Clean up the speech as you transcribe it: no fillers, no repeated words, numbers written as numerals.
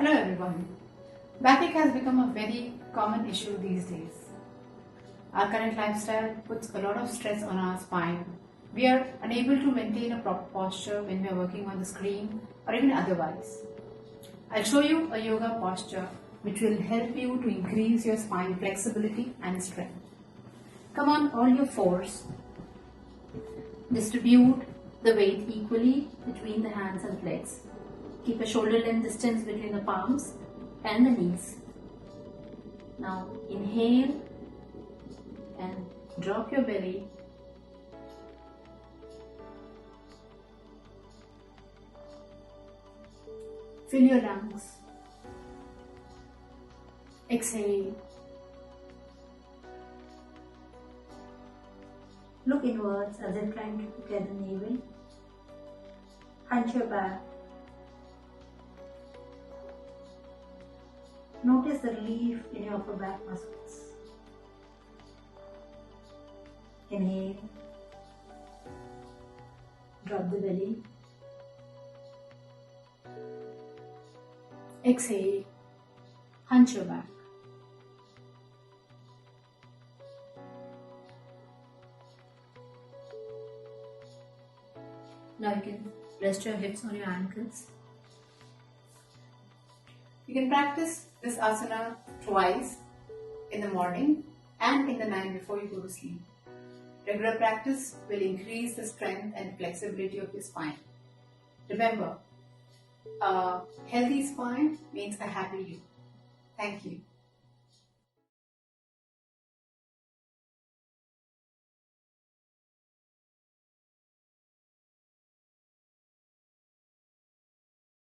Hello everyone. Backache has become a very common issue these days. Our current lifestyle puts a lot of stress on our spine. We are unable to maintain a proper posture when we are working on the screen or even otherwise. I'll show you a yoga posture which will help you to increase your spine flexibility and strength. Come on all your fours. Distribute the weight equally between the hands and legs. Keep a shoulder length distance between the palms and the knees. Now inhale and drop your belly. Fill your lungs. Exhale. Look inwards as if trying to get the navel. Hunch your back. Notice the relief in your upper back muscles. Inhale. Drop the belly. Exhale. Hunch your back. Now you can rest your hips on your ankles. You can practice this asana twice in the morning and in the night before you go to sleep. Regular practice will increase the strength and flexibility of your spine. Remember, a healthy spine means a happy you. Thank you.